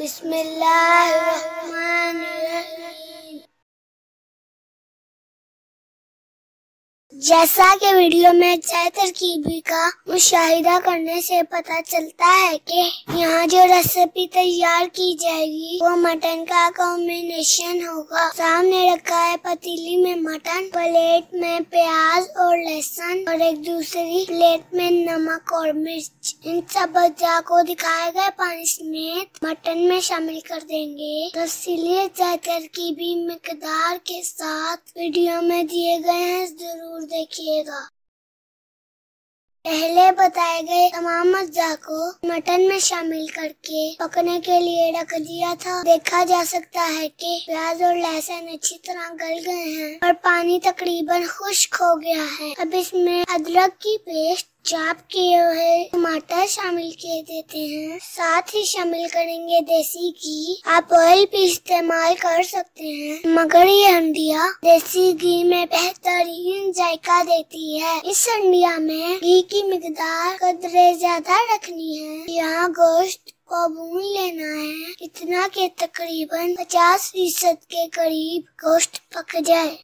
बिस्मिल्लाहिर्रहमानिर्रहीम। जैसा कि वीडियो में चाय तरकीबी का मुशाहिदा करने से पता चलता है कि यहाँ जो रेसिपी तैयार की जाएगी वो मटन का कॉम्बिनेशन होगा। सामने रखा है पतीली में मटन, प्लेट में प्याज और लहसुन और एक दूसरी प्लेट में नमक और मिर्च। इन सब अज्जा को दिखाए गए पानी समेत मटन में शामिल कर देंगे। तफसीली चाय तरकीबी मिकदार के साथ वीडियो में दिए गए हैं, जरूर देखिएगा। पहले बताए गए तमाम अज्जा को मटन में शामिल करके पकने के लिए रख दिया था। देखा जा सकता है कि प्याज और लहसुन अच्छी तरह गल गए हैं और पानी तकरीबन खुश्क हो गया है। अब इसमें अदरक की पेस्ट, चॉप किए हुए टमाटर शामिल किए देते हैं। साथ ही शामिल करेंगे देसी घी। आप ऑयल भी इस्तेमाल कर सकते हैं, मगर ये हंडिया देसी घी में बेहतरीन जायका देती है। इस हंडिया में घी की मिकदार कदरे ज्यादा रखनी है। यहाँ गोश्त को भून लेना है इतना कि तकरीबन 50% के करीब गोश्त पक जाए।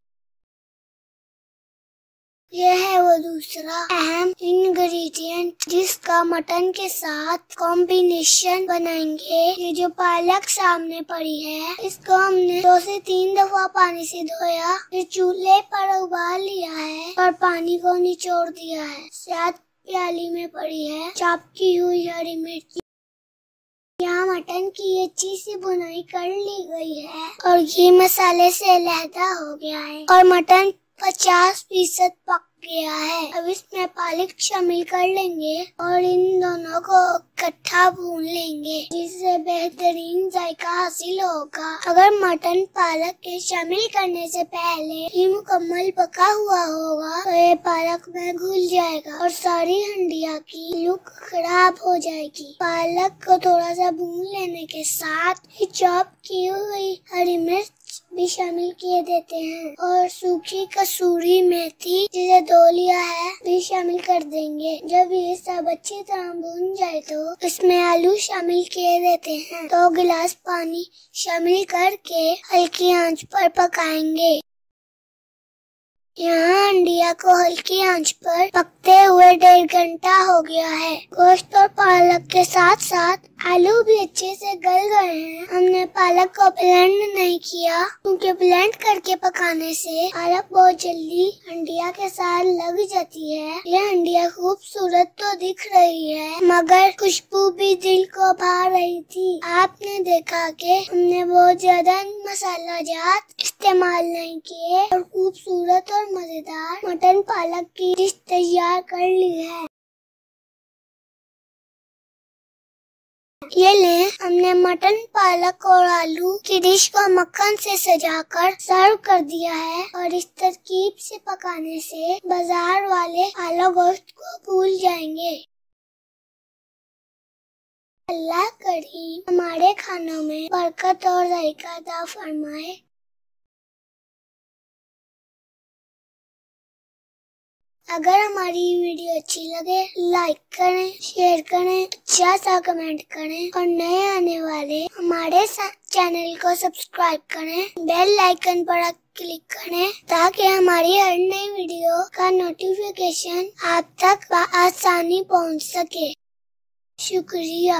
यह है वो दूसरा अहम इंग्रेडिएंट जिसका मटन के साथ कॉम्बिनेशन बनाएंगे। ये जो पालक सामने पड़ी है, इसको हमने 2 से 3 दफा पानी से धोया, फिर चूल्हे पर उबाल लिया है और पानी को निचोड़ दिया है। साथ प्याली में पड़ी है चॉप की हुई हरी मिर्ची। यहाँ मटन की अच्छी सी बुनाई कर ली गई है और घी मसाले से अलहदा हो गया है और मटन 50% पक गया है। अब इसमें पालक शामिल कर लेंगे और इन दोनों को इकट्ठा भून लेंगे, जिससे बेहतरीन जायका हासिल होगा। अगर मटन पालक के शामिल करने से पहले ही मुकम्मल पका हुआ होगा तो ये पालक में घुल जाएगा और सारी हंडिया की लुक खराब हो जाएगी। पालक को थोड़ा सा भून लेने के साथ ही चॉप की हुई हरी मिर्च भी शामिल किए देते हैं और सूखी कसूरी मेथी जिसे धो लिया है भी शामिल कर देंगे। जब ये सब अच्छी तरह भून जाए तो इसमें आलू शामिल किए देते हैं। 2 गिलास पानी शामिल करके हल्की आंच पर पकाएंगे। यहाँ हंडिया को हल्की आंच पर पकते हुए 1.5 घंटा हो गया है। गोश्त और पालक के साथ साथ आलू भी अच्छे से गल गए हैं। हमने पालक को ब्लेंड नहीं किया क्योंकि ब्लेंड करके पकाने से पालक बहुत जल्दी हंडिया के साथ लग जाती है। यह हंडिया खूबसूरत तो दिख रही है मगर खुशबू भी दिल को भा रही थी। आपने देखा कि हमने बहुत ज्यादा मसाला जात इस्तेमाल नहीं किए और खूबसूरत और मजेदार मटन पालक की डिश तैयार कर ली है। ये ले, हमने मटन पालक और आलू की डिश को मक्खन से सजाकर सर्व कर दिया है और इस तरकीब से पकाने से बाजार वाले आलू गोश्त को भूल जाएंगे। अल्लाह करीम हमारे खानों में बरकत और जायका अता फरमाए। अगर हमारी वीडियो अच्छी लगे लाइक करें, शेयर करें, अच्छा सा कमेंट करें और नए आने वाले हमारे चैनल को सब्सक्राइब करें। बेल आइकन पर क्लिक करें ताकि हमारी हर नई वीडियो का नोटिफिकेशन आप तक आसानी पहुंच सके। शुक्रिया।